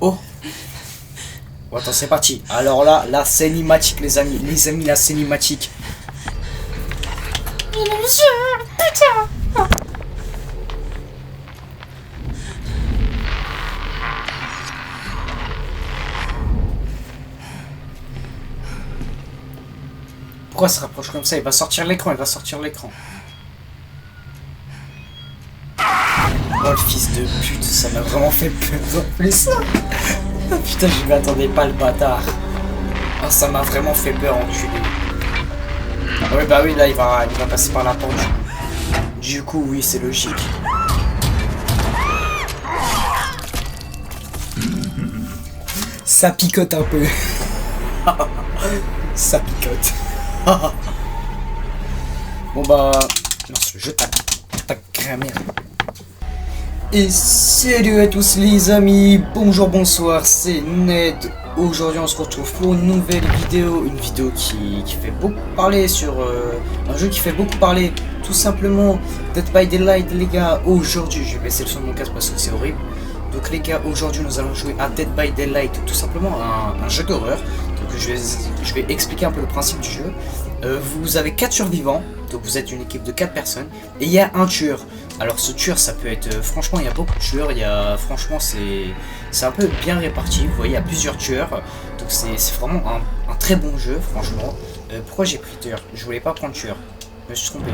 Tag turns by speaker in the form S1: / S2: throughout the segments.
S1: Oh. Bon, attends, c'est parti. Alors là, la cinématique, les amis. Les amis, la cinématique. Putain. Pourquoi il se rapproche comme ça? Il va sortir l'écran, il va sortir l'écran. Oh le fils de pute, ça m'a vraiment fait peur en plus. Oh, putain, je m'y attendais pas le bâtard. Oh, ça m'a vraiment fait peur, enculé. Ah ouais, bah oui, là il va passer par la porte. Du coup, oui, c'est logique. Ça picote un peu. Ça picote. Bon bah... Non, je tape. Ta grammaire. Et salut à tous les amis. Bonjour, bonsoir, c'est Ned. Aujourd'hui on se retrouve pour une nouvelle vidéo. Une vidéo qui fait beaucoup parler sur... un jeu qui fait beaucoup parler. Tout simplement Dead by Daylight, les gars. Aujourd'hui, je vais baisser le son de mon casque parce que c'est horrible. Donc les gars, aujourd'hui nous allons jouer à Dead by Daylight. Tout simplement un jeu d'horreur. Donc je vais expliquer un peu le principe du jeu. Vous avez 4 survivants, donc vous êtes une équipe de 4 personnes, et il y a un tueur. Alors ce tueur, ça peut être, franchement il y a beaucoup de tueurs, franchement c'est un peu bien réparti, vous voyez il y a plusieurs tueurs, donc c'est vraiment un très bon jeu, franchement. Pourquoi j'ai pris tueur? Je voulais pas prendre tueur, je me suis trompé,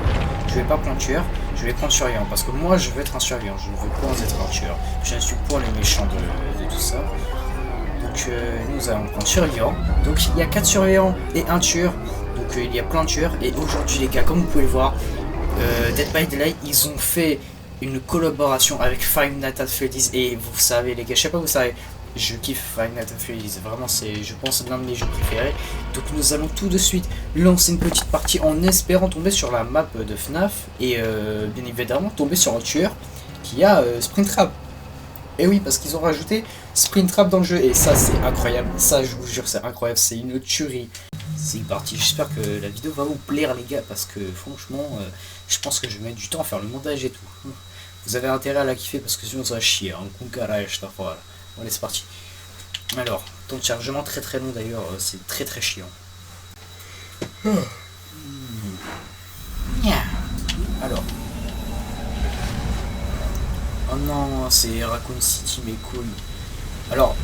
S1: je vais pas prendre tueur, je vais prendre surveillant, parce que moi je veux être un surveillant, je ne veux pas être un tueur, je suis pour les méchants de tout ça. Donc nous allons prendre surveillant, donc il y a 4 surveillants et un tueur. Donc il y a plein de tueurs et aujourd'hui les gars, comme vous pouvez le voir, Dead by Daylight, ils ont fait une collaboration avec Five Nights at Freddy's et vous savez les gars, je sais pas vous savez, je kiffe Five Nights at Freddy's, vraiment c'est, je pense, l'un de mes jeux préférés. Donc nous allons tout de suite lancer une petite partie en espérant tomber sur la map de FNAF et bien évidemment tomber sur un tueur qui a Springtrap. Et oui, parce qu'ils ont rajouté Springtrap dans le jeu et ça c'est incroyable, ça je vous jure c'est incroyable, c'est une tuerie. C'est parti, j'espère que la vidéo va vous plaire les gars, parce que franchement, je pense que je vais mettre du temps à faire le montage et tout. Vous avez intérêt à la kiffer parce que sinon ça va chier, hein. Voilà. Allez c'est parti. Alors, temps de chargement très très long d'ailleurs, c'est très très chiant. Alors. Oh non, c'est Raccoon City mais cool. Alors,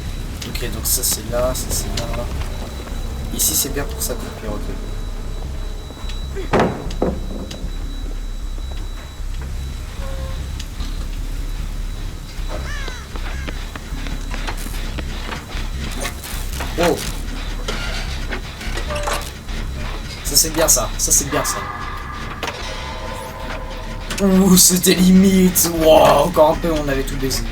S1: ok donc ça c'est là, ça c'est là. Ici c'est bien pour s'accomplir, ok. Oh. Ça c'est bien ça, c'est bien ça. Ouh, c'était limite. Wow, encore un peu on avait tout baisé.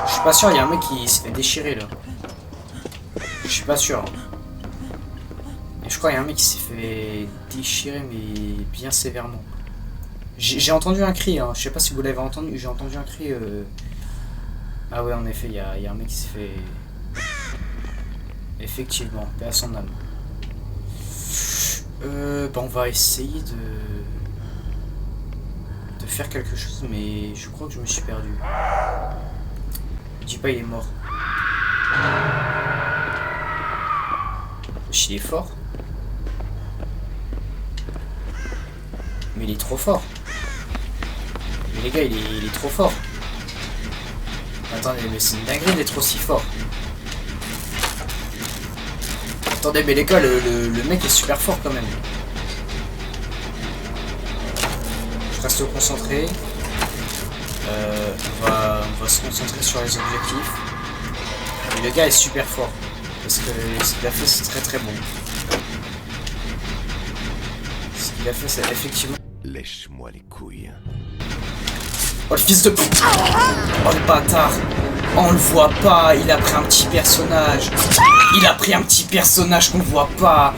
S1: Je suis pas sûr, il y a un mec qui se fait déchirer là. Je suis pas sûr. Et je crois qu'il y a un mec qui s'est fait déchirer mais bien sévèrement. J'ai entendu un cri, hein. Je sais pas si vous l'avez entendu, j'ai entendu un cri. Ah ouais en effet, il y a un mec qui s'est fait... Effectivement, paix à son âme. Bah on va essayer de faire quelque chose mais je crois que je me suis perdu. Je dis pas il est mort. Il est fort. Mais il est trop fort. Mais les gars il est trop fort. Attendez mais c'est une dinguerie d'être aussi fort. Attendez mais les gars le mec est super fort quand même. Je reste concentré. On va se concentrer sur les objectifs. Et le gars est super fort. Parce que ce qu'il a fait c'est très très bon. Ce qu'il a fait c'est effectivement...
S2: Lèche-moi les couilles.
S1: Oh le fils de pute. Oh le bâtard. Oh, on le voit pas, il a pris un petit personnage. Il a pris un petit personnage qu'on voit pas.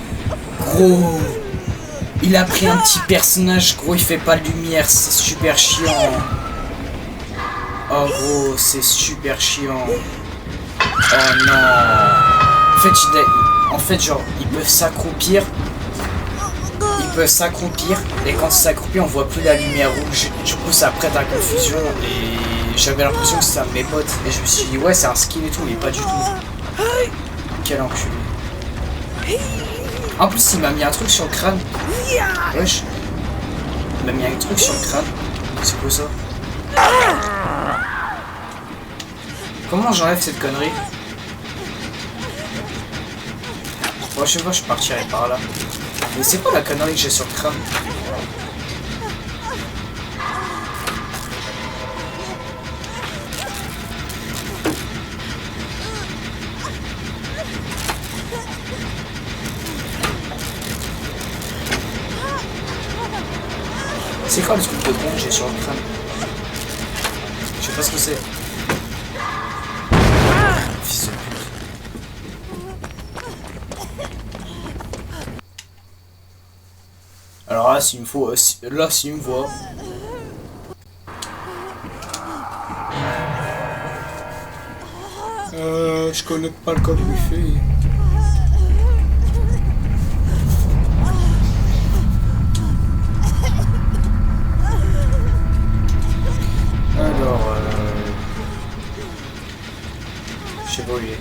S1: Gros. Il a pris un petit personnage, gros, il fait pas de lumière, c'est super chiant. Oh gros, c'est super chiant. Oh non. En fait, genre, ils peuvent s'accroupir peut s'accroupir et quand il s'accroupit on voit plus la lumière rouge. Du coup ça prête à confusion et j'avais l'impression que c'était un de mes potes et je me suis dit ouais c'est un skin et tout mais pas du tout. Quel enculé. En plus il m'a mis un truc sur le crâne. Wesh. Il m'a mis un truc sur le crâne. C'est quoi ça? Comment j'enlève cette connerie? Prochaine fois je partirai par là. Mais c'est quoi la connerie que j'ai sur le crâne? C'est quoi le truc de con que j'ai sur le crâne? Je sais pas ce que c'est. Fils de pute. Alors là, s'il me faut... là, s'il me voit... je connais pas le code Wi-Fi. Alors, je sais pas où il est.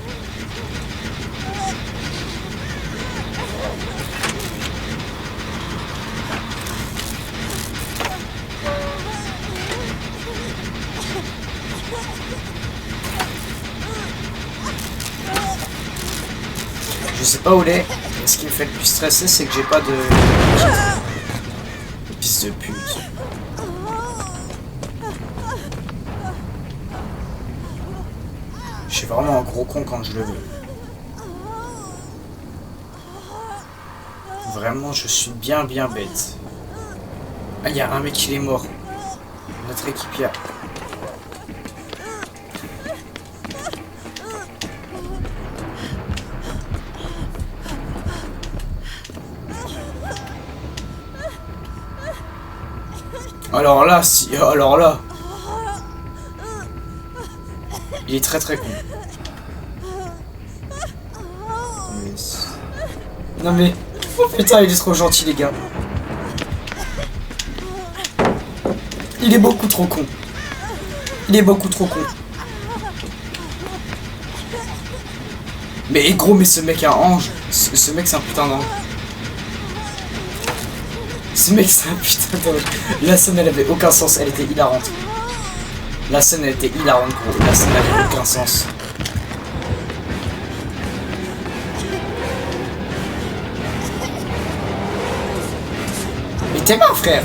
S1: Je sais pas où il est. Et ce qui me fait le plus stresser, c'est que j'ai pas de... Fils de pute. Je suis vraiment un gros con quand je le veux. Vraiment, je suis bien bête. Ah, il y a un mec qui est mort. Notre équipier. Alors là, si... Alors là... Il est très con. Non mais... Oh putain, il est trop gentil les gars. Il est beaucoup trop con. Il est beaucoup trop con. Mais gros, mais ce mec est un ange. Ce mec c'est un putain d'ange. Ce mec c'est un putain d'ange. La scène elle avait aucun sens, elle était hilarante. La scène elle était hilarante gros. La scène elle avait aucun sens. Mais t'es mort frère.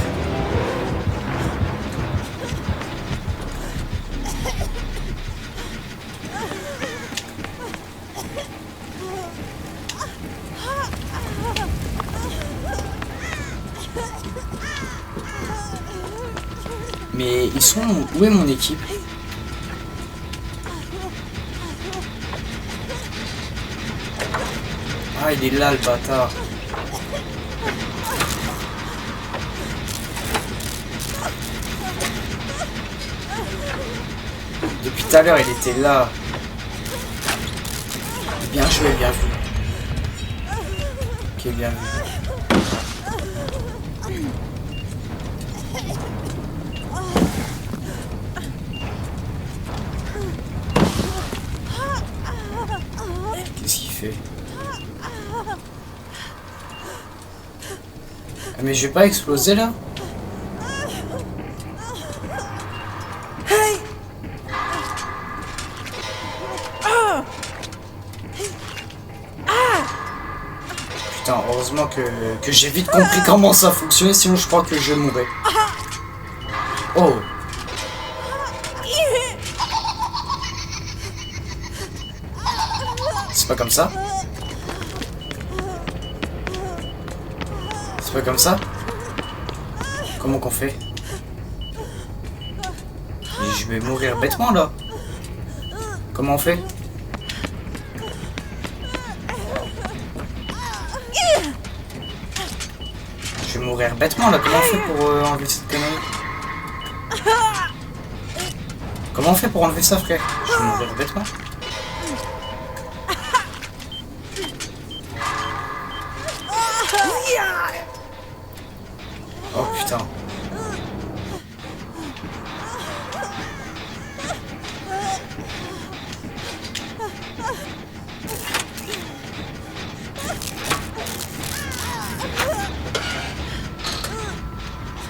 S1: Mais ils sont... Où est mon équipe? Ah, il est là le bâtard. Depuis tout à l'heure, il était là. Bien joué, bien vu. Ok, bien vu. Qu'est-ce qu'il fait? Ah, mais je vais pas exploser là? Putain, heureusement que j'ai vite compris comment ça fonctionnait, sinon je crois que je mourrais. Oh! C'est pas comme ça? C'est pas comme ça? Comment qu'on fait? Et je vais mourir bêtement là. Comment on fait? Je vais mourir bêtement là. Comment on fait pour enlever cette connerie? Comment on fait pour enlever ça, frère? Je vais mourir bêtement. Oh putain.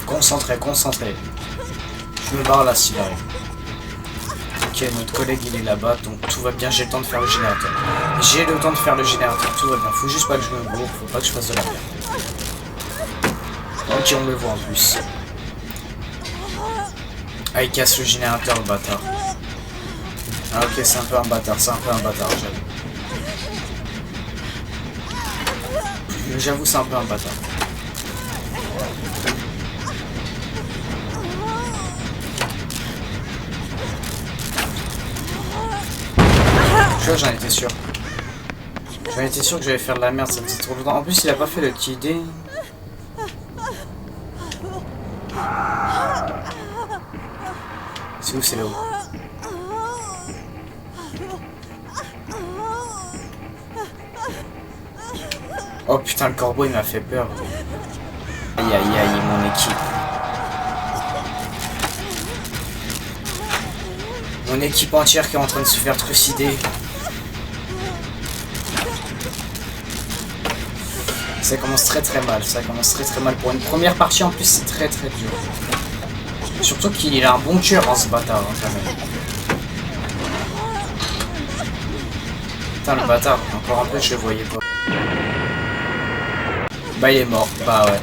S1: Concentré, concentré. Je me barre là s'il arrive. Ok, notre collègue il est là-bas, donc tout va bien, j'ai le temps de faire le générateur. J'ai le temps de faire le générateur, tout va bien. Faut juste pas que je me gourre, faut pas que je fasse de la merde. Ok, on le voit en plus. Ah, il casse le générateur, le bâtard. Ah ok, c'est un peu un bâtard, j'avoue. J'avoue, c'est un peu un bâtard. Tu vois, j'en étais sûr. J'en étais sûr que j'allais faire de la merde, ça faisait trop longtemps. En plus, il a pas fait le petit dé. C'est où, c'est là-haut? Oh putain, le corbeau il m'a fait peur. Aïe aïe aïe, mon équipe. Mon équipe entière qui est en train de se faire trucider. Ça commence très mal, ça commence très mal. Pour une première partie en plus c'est très dur. Surtout qu'il a un bon tueur ce bâtard hein, quand même. Putain le bâtard, encore un peu je le voyais pas. Bah il est mort, bah ouais.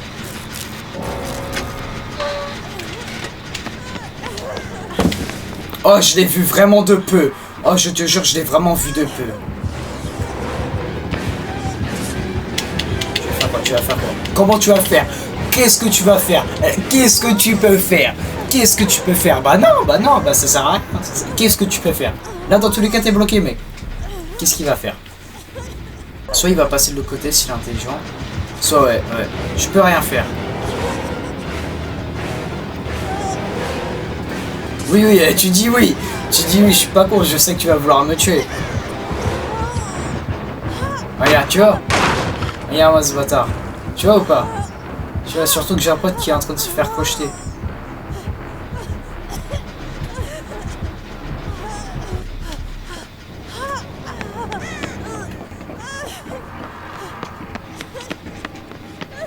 S1: Oh je l'ai vu vraiment de peu. Oh je te jure je l'ai vraiment vu de peu. Tu vas faire quoi? Comment tu vas faire? Qu'est-ce que tu vas faire? Qu'est-ce que tu peux faire? Qu'est-ce que tu peux faire? Bah non, bah ça sert à rien. Qu'est-ce que tu peux faire? Là dans tous les cas t'es bloqué mec. Qu'est-ce qu'il va faire? Soit il va passer de l'autre côté s'il est intelligent. Soit ouais. Je peux rien faire. Oui, tu dis oui. Tu dis oui, je suis pas con, je sais que tu vas vouloir me tuer. Regarde, tu vois? Regarde-moi ce bâtard. Tu vois ou pas? Tu vois surtout que j'ai un pote qui est en train de se faire crocheter.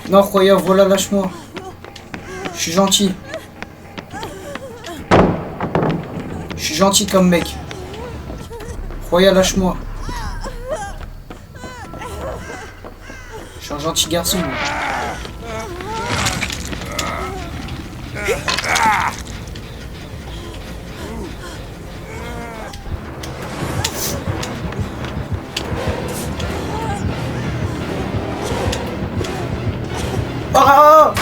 S1: Non, Roya, voilà, lâche-moi. Je suis gentil. Je suis gentil comme mec. Roya, lâche-moi. Je suis un gentil garçon. Ah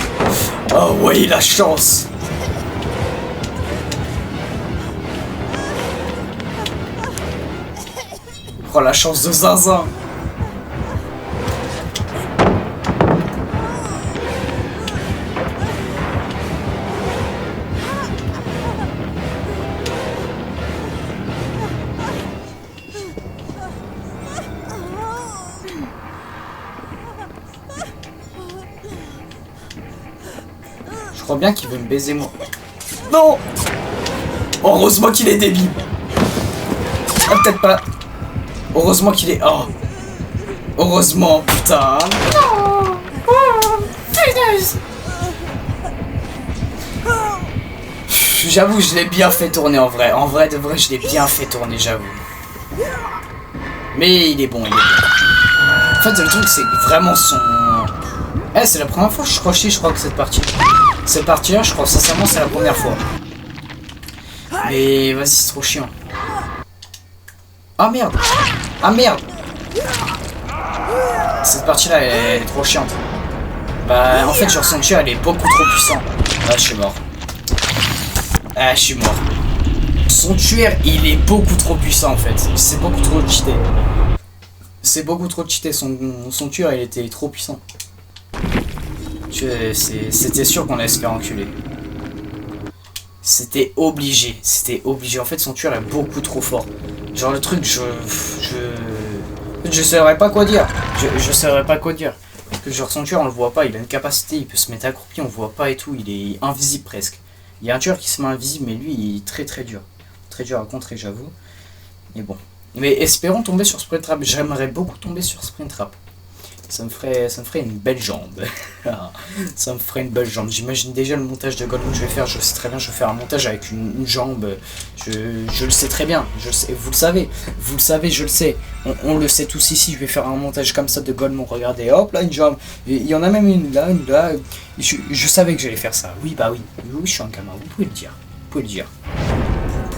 S1: oh oui, la chance. Oh la chance de Zinzin. Je crois bien qu'il veut me baiser moi. Non. Heureusement qu'il est débile. Ah peut-être pas. Heureusement qu'il est... Oh. Heureusement, putain. Non. Oh, punaise. J'avoue, je l'ai bien fait tourner en vrai. En vrai, de vrai, je l'ai bien fait tourner, j'avoue. Mais il est bon, il est bon. En fait, le truc, c'est vraiment son... Eh, c'est la première fois que je crochais, je crois, que cette partie. Cette partie-là, je crois, sincèrement, c'est la première fois. Mais vas-y, c'est trop chiant. Ah merde. Ah merde. Cette partie-là, elle est trop chiante. Bah, en fait, genre, son tir, elle est beaucoup trop puissant. Ah, je suis mort. Ah, je suis mort. Son tueur, il est beaucoup trop puissant, en fait. C'est beaucoup trop cheaté. C'est beaucoup trop cheaté. Son tueur, il était trop puissant. C'était sûr qu'on allait se faire enculer. C'était obligé. C'était obligé. En fait, son tueur est beaucoup trop fort. Genre, le truc, je saurais pas quoi dire. Je saurais pas quoi dire. Que genre son tueur on le voit pas, il a une capacité, il peut se mettre accroupi, on le voit pas et tout, il est invisible presque. Il y a un tueur qui se met invisible, mais lui il est très très dur. Très dur à contrer, j'avoue. Mais bon. Mais espérons tomber sur Springtrap. J'aimerais beaucoup tomber sur Springtrap. Ça me ferait une belle jambe. Ça me ferait une belle jambe. J'imagine déjà le montage de Gollum que je vais faire. Je sais très bien, je vais faire un montage avec une jambe. Je le sais très bien. Je le sais, vous le savez. Vous le savez, je le sais. On le sait tous ici. Je vais faire un montage comme ça de Gollum. Regardez, hop là, une jambe. Et il y en a même une là, une là. Je savais que j'allais faire ça. Oui, bah oui. Oui, je suis un gamin. Vous pouvez le dire. Vous pouvez le dire.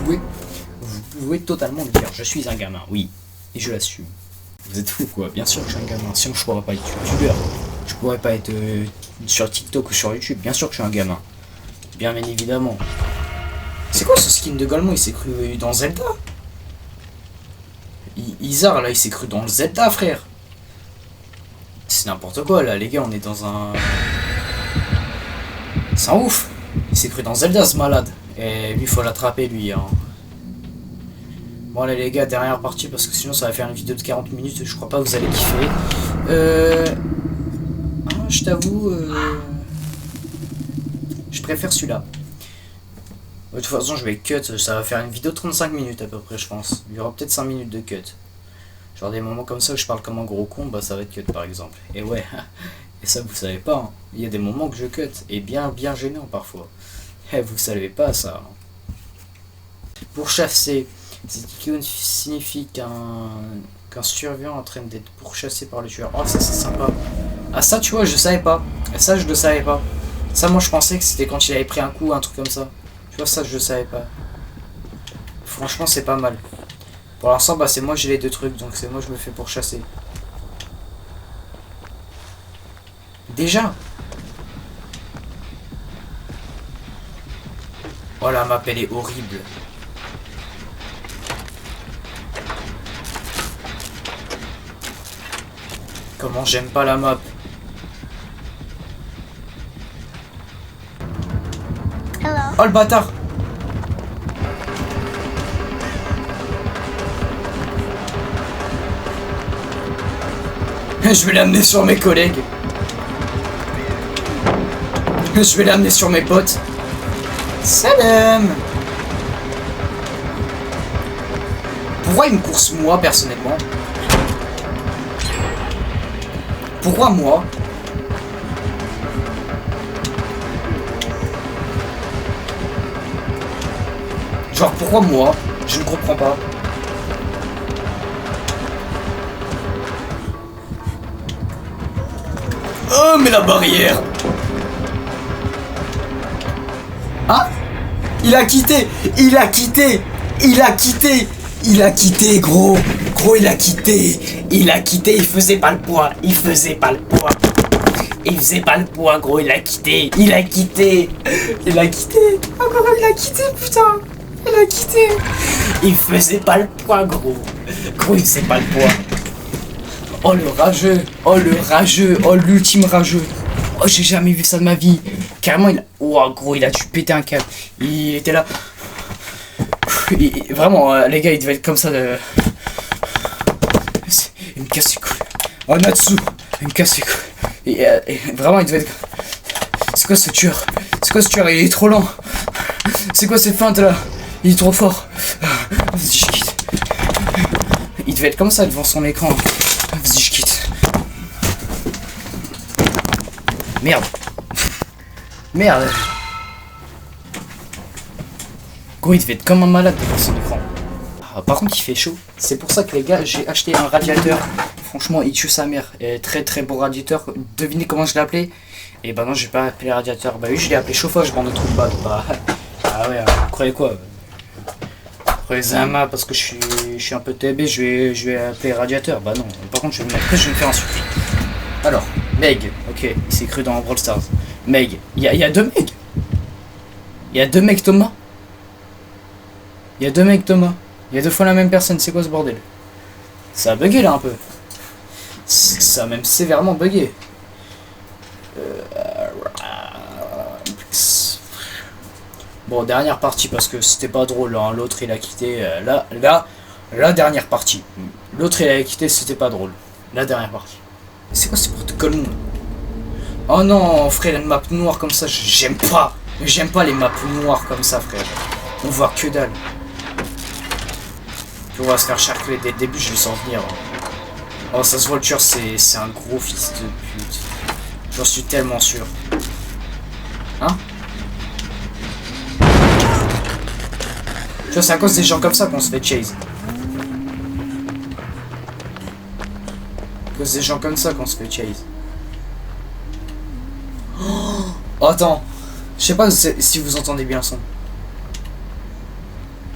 S1: Vous pouvez totalement le dire. Je suis un gamin, oui. Et je l'assume. Vous êtes fous quoi, bien sûr que je suis un gamin, sinon je pourrais pas être youtubeur. Je pourrais pas être sur TikTok ou sur YouTube, bien sûr que je suis un gamin. Bien évidemment. C'est quoi ce skin de Gollum? Il s'est cru dans Zelda? Isar là, il s'est cru dans le Zelda frère. C'est n'importe quoi là, les gars, on est dans un... C'est un ouf. Il s'est cru dans Zelda ce malade. Et lui faut l'attraper lui hein. Bon allez les gars, dernière partie parce que sinon ça va faire une vidéo de 40 minutes et je crois pas que vous allez kiffer. Je t'avoue, je préfère celui-là. De toute façon je vais cut, ça va faire une vidéo de 35 minutes à peu près je pense. Il y aura peut-être 5 minutes de cut. Genre des moments comme ça où je parle comme un gros con, bah ça va être cut par exemple. Et ouais, et ça vous savez pas, hein. Il y a des moments que je cut, et bien gênant parfois. Et vous savez pas ça. Pour chasser. Cette icône signifie qu'un survivant est en train d'être pourchassé par le tueur. Oh ça c'est sympa. Ah ça tu vois je savais pas. Et ça je le savais pas. Ça moi je pensais que c'était quand il avait pris un coup, un truc comme ça. Tu vois ça je le savais pas. Franchement c'est pas mal. Pour l'instant bah c'est moi j'ai les deux trucs donc c'est moi je me fais pourchasser. Déjà. Oh la map elle est horrible. Comment j'aime pas la map.
S3: Hello.
S1: Oh le bâtard. Je vais l'amener sur mes collègues. Je vais l'amener sur mes potes. Salam. Pourquoi il me course moi personnellement? Pourquoi moi? Genre pourquoi moi? Je ne comprends pas. Oh mais la barrière! Hein? Il a quitté! Il a quitté! Il a quitté! Il a quitté gros! Gros il a quitté! Il a quitté, il faisait pas le poids! Il faisait pas le poids! Il faisait pas le poids gros, il a quitté! Il a quitté! Il a quitté! Encore il a quitté putain! Il a quitté! Il faisait pas le poids gros! Gros il faisait pas le poids! Oh le rageux! Oh le rageux! Oh l'ultime rageux! Oh j'ai jamais vu ça de ma vie! Carrément il a... Oh gros il a dû péter un câble! Il était là... Vraiment les gars il devait être comme ça de... Il me casse les couilles! Oh Natsu! Il me casse les couilles! Et vraiment il devait être... C'est quoi ce tueur? C'est quoi ce tueur? Il est trop lent! C'est quoi cette feinte là? Il est trop fort! Vas-y je quitte! Il devait être comme ça devant son écran! Vas-y je quitte! Merde! Merde! Gros il devait être comme un malade devant son écran. Ah, par contre il fait chaud. C'est pour ça que les gars j'ai acheté un radiateur. Franchement il tue sa mère. Et très très beau radiateur. Devinez comment je l'ai appelé? Et bah non j'ai pas appelé radiateur. Bah oui je l'ai appelé chauffage bande de trous de balle. Bah ah ouais vous croyez quoi? Après Zama parce que je suis un peu TB je vais appeler radiateur. Bah non. Par contre je vais me faire insulter. Alors Meg. Ok il s'est cru dans Brawl Stars. Meg. Il y a deux Meg. Il y a deux mecs Thomas. Il y a deux mecs Thomas. Il y a deux fois la même personne. C'est quoi ce bordel? Ça a bugué là un peu. Ça a même sévèrement bugué. Bon dernière partie parce que c'était pas drôle hein. L'autre il a quitté la dernière partie. L'autre il a quitté c'était pas drôle. La dernière partie. C'est quoi ce protocole? Oh non, frère, une map noire comme ça, j'aime pas. J'aime pas les maps noires comme ça, frère. On voit que dalle. Puis on va se faire charcler dès le début, je vais s'en venir. Oh, ça se voit, le tueur, c'est un gros fils de pute. J'en suis tellement sûr. Hein? Tu vois, c'est à cause des gens comme ça qu'on se fait chase. À cause des gens comme ça qu'on se fait chase. Oh, attends. Je sais pas si vous entendez bien le son.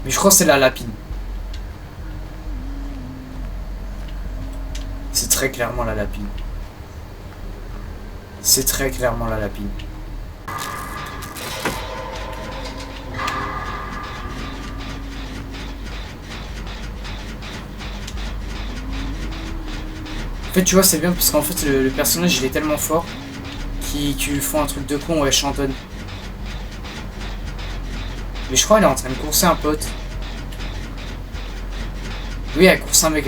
S1: Mais je crois que c'est la lapine. C'est très clairement la lapine. C'est très clairement la lapine. En fait, tu vois, c'est bien parce qu'en fait, le personnage il est tellement fort qu'ils font un truc de con, ouais, chantonne. Mais je crois qu'elle est en train de courser un pote. Oui, elle course un mec,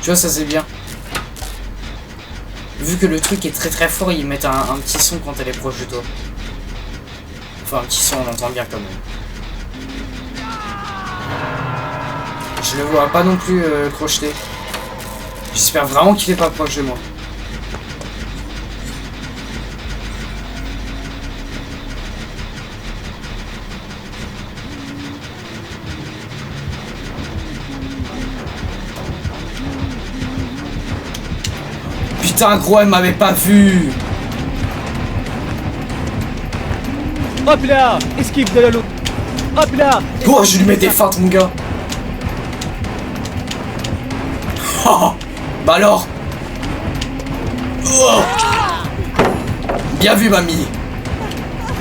S1: Tu vois, ça c'est bien. Vu que le truc est très très fort, ils mettent un petit son quand elle est proche de toi. Enfin, un petit son, on entend bien quand même. Je le vois pas non plus crocheter. J'espère vraiment qu'il est pas proche de moi. Putain, gros, elle m'avait pas vu.
S3: Hop là, esquive de la loupe. Hop là.
S1: Oh, je lui mets des feintes, mon gars. Oh, bah alors. Oh. Bien vu, mamie.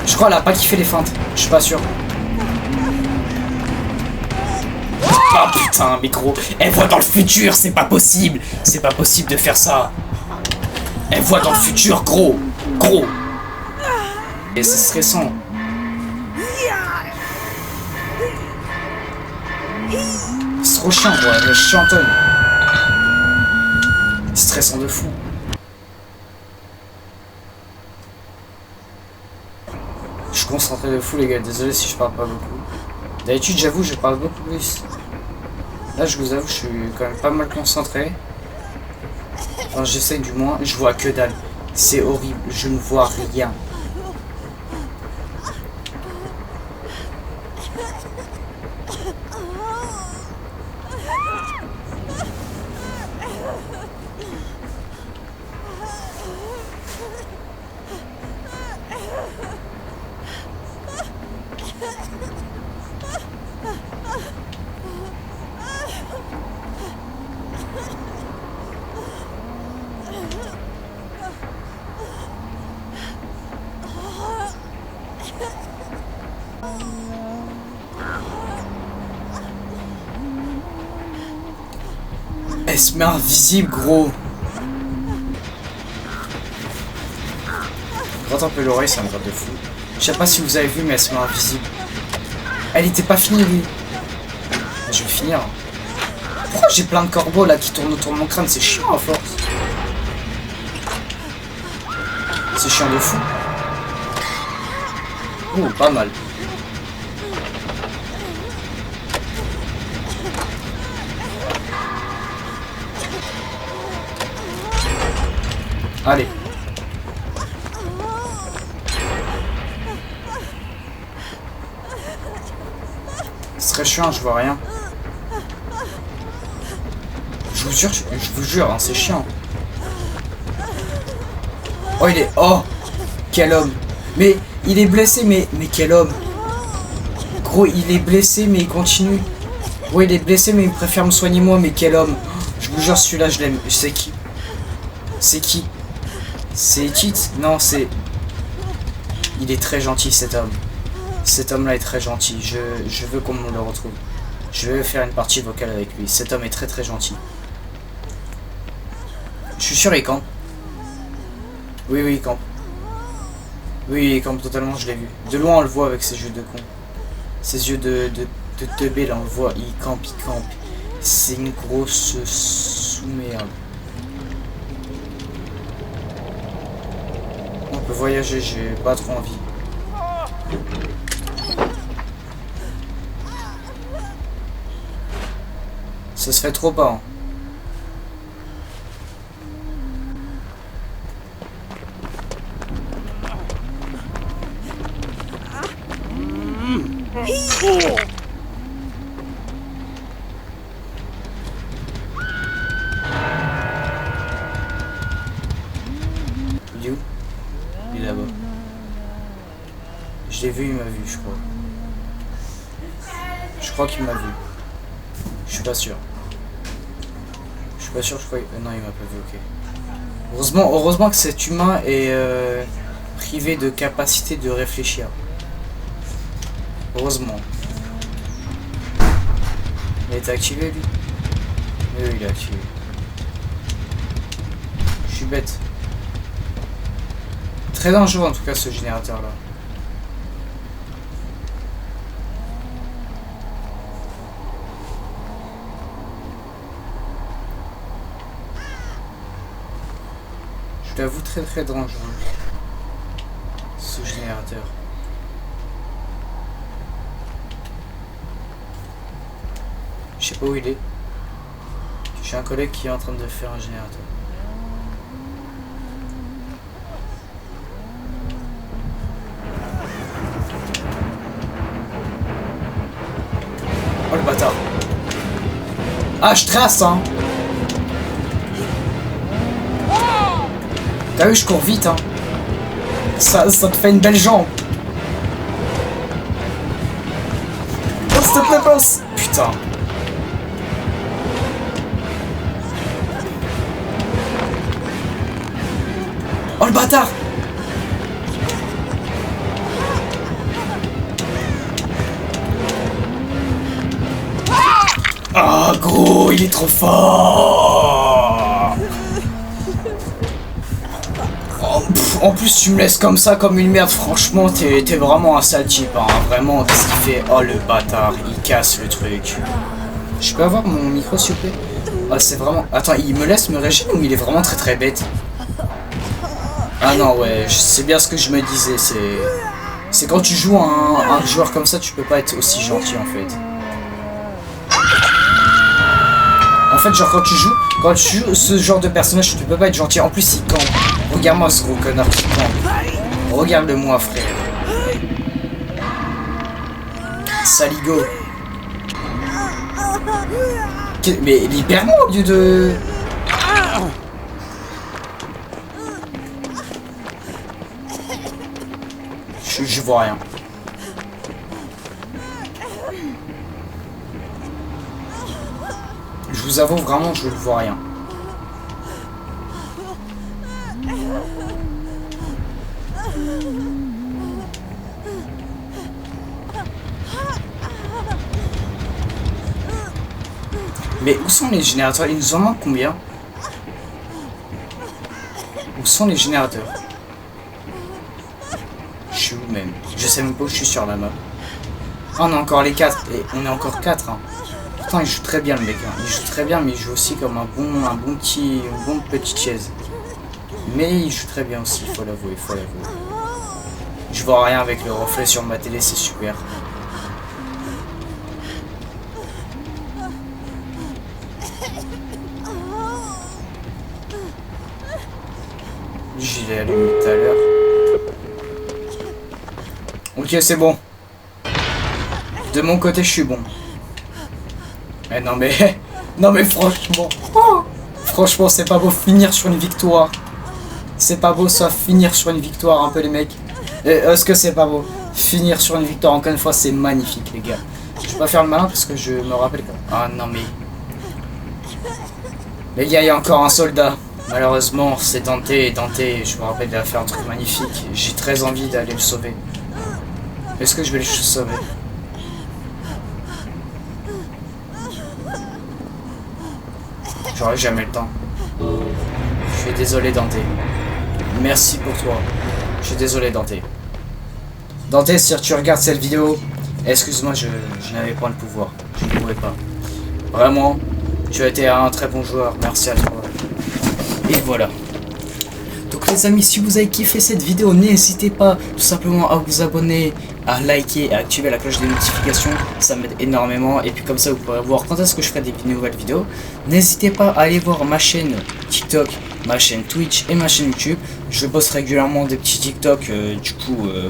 S1: Je crois qu'elle a pas kiffé les feintes. Je suis pas sûr. Ah putain, mais gros, elle voit dans le futur, c'est pas possible. C'est pas possible de faire ça. Elle voit dans le futur, gros. Gros. Et c'est stressant. C'est trop chiant, quoi. Elle chantonne. Stressant de fou. Je suis concentré de fou, les gars. Désolé si je parle pas beaucoup. D'habitude, j'avoue, je parle beaucoup plus. Là, je vous avoue, je suis quand même pas mal concentré. Enfin, j'essaye du moins. Je vois que dalle. C'est horrible. Je ne vois rien. Elle se met invisible, gros. Gratte un peu l'oreille, ça me gratte de fou. Je sais pas si vous avez vu, mais elle se met invisible. Elle était pas finie, lui. Je vais finir. Pourquoi j'ai plein de corbeaux là qui tournent autour de mon crâne? C'est chiant à force. C'est chiant de fou. Oh, pas mal. Allez. C'est très chiant, je vois rien. Je vous jure, hein, c'est chiant. Oh, il est... Oh, quel homme. Mais il est blessé, mais quel homme. Gros, il est blessé, mais il continue. Gros, il est blessé, mais il préfère me soigner moi, mais quel homme. Je vous jure, celui-là, je l'aime. C'est qui? C'est qui? C'est Cheat? Non, c'est... Il est très gentil, cet homme. Cet homme-là est très gentil. Je veux qu'on me le retrouve. Je vais faire une partie vocale avec lui. Cet homme est très très gentil. Je suis sûr il campe. Oui, oui, il campe. Oui, il campe totalement, je l'ai vu. De loin, on le voit avec ses yeux de con. Ses yeux de teubé, là, on le voit. Il campe, il campe. C'est une grosse sous-merde. peux voyager, j'ai pas trop envie. Ça se fait trop pas. Hein. Il est où? Il est là-bas. Je l'ai vu, il m'a vu, je crois. Je crois qu'il m'a vu. Je suis pas sûr. Je suis pas sûr, je crois. Non, il m'a pas vu, ok. Heureusement que cet humain est privé de capacité de réfléchir. Heureusement. Il a été activé lui? Oui, il est activé. Je suis bête. Très dangereux en tout cas ce générateur là. Je t'avoue très dangereux. Ce générateur. Je sais pas où il est. J'ai un collègue qui est en train de faire un générateur. Oh le bâtard. Ah je trace hein. T'as vu je cours vite hein. Ça te fait une belle jambe. Oh s'il te plaît passe. Putain. Oh le bâtard. Ah gros, il est trop fort. En plus tu me laisses comme ça, comme une merde. Franchement t'es vraiment un sale type hein. Vraiment qu'est-ce qu'il fait? Oh le bâtard, il casse le truc. Je peux avoir mon micro s'il vous plaît? Ah c'est vraiment... Attends, il me laisse me régénérer ou il est vraiment très bête? Ah non ouais, c'est bien ce que je me disais, c'est quand tu joues un joueur comme ça, tu peux pas être aussi gentil en fait. En fait genre quand tu joues ce genre de personnage, tu peux pas être gentil. En plus il campe. Regarde-moi ce gros connard qui campe. Regarde-le-moi frère. Saligo. Mais libère-moi au lieu de... Je vois rien. Je vous avoue vraiment, je ne vois rien. Mais où sont les générateurs? Il nous en manque combien? Où sont les générateurs? Je suis où même? Je sais même pas où je suis sur la map. Oh, on a encore les 4. Et on est encore 4. Hein. Pourtant, il joue très bien le mec. Hein. Il joue très bien, mais il joue aussi comme une bonne petite chaise. Mais il joue très bien aussi, il faut l'avouer, Je vois rien avec le reflet sur ma télé, c'est super. Je l'ai allumé tout à l'heure. Ok, c'est bon. De mon côté, je suis bon. Mais non mais... Non mais franchement... Oh, franchement, c'est pas beau finir sur une victoire. C'est pas beau ça, finir sur une victoire un peu les mecs. Est-ce que c'est pas beau? Finir sur une victoire encore une fois, c'est magnifique les gars. Je vais pas faire le malin parce que je me rappelle que... Ah non mais... Les gars, il y a encore un soldat. Malheureusement, c'est Dante. Dante, je me rappelle, il a fait un truc magnifique. J'ai très envie d'aller le sauver. Est-ce que je vais le sauver? J'aurai jamais le temps. Je suis désolé, Dante. Merci pour toi. Je suis désolé, Dante. Dante, si tu regardes cette vidéo, excuse-moi, je n'avais pas le pouvoir. Je ne pouvais pas. Vraiment, tu as été un très bon joueur. Merci à toi. Et voilà. Donc Donc les amis, si vous avez kiffé cette vidéo, n'hésitez pas tout simplement à vous abonner, à liker et à activer la cloche des notifications, ça m'aide énormément. Et puis comme ça vous pourrez voir quand est-ce que je ferai des nouvelles vidéos. N'hésitez pas à aller voir ma chaîne TikTok, ma chaîne Twitch et ma chaîne YouTube. Je poste régulièrement des petits TikTok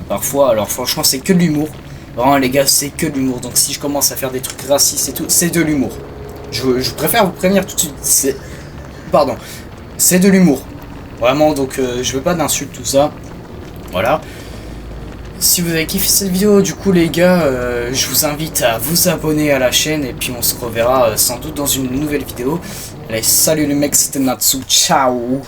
S1: parfois. Alors franchement c'est que de l'humour. Vraiment les gars, c'est que de l'humour. Donc si je commence à faire des trucs racistes et tout, c'est de l'humour. Je préfère vous prévenir tout de suite. C'est de l'humour. Vraiment, donc je veux pas d'insultes, tout ça. Voilà. Si vous avez kiffé cette vidéo, du coup les gars, je vous invite à vous abonner à la chaîne. Et puis on se reverra sans doute dans une nouvelle vidéo. Allez, salut les mecs, c'était Natsu. Ciao.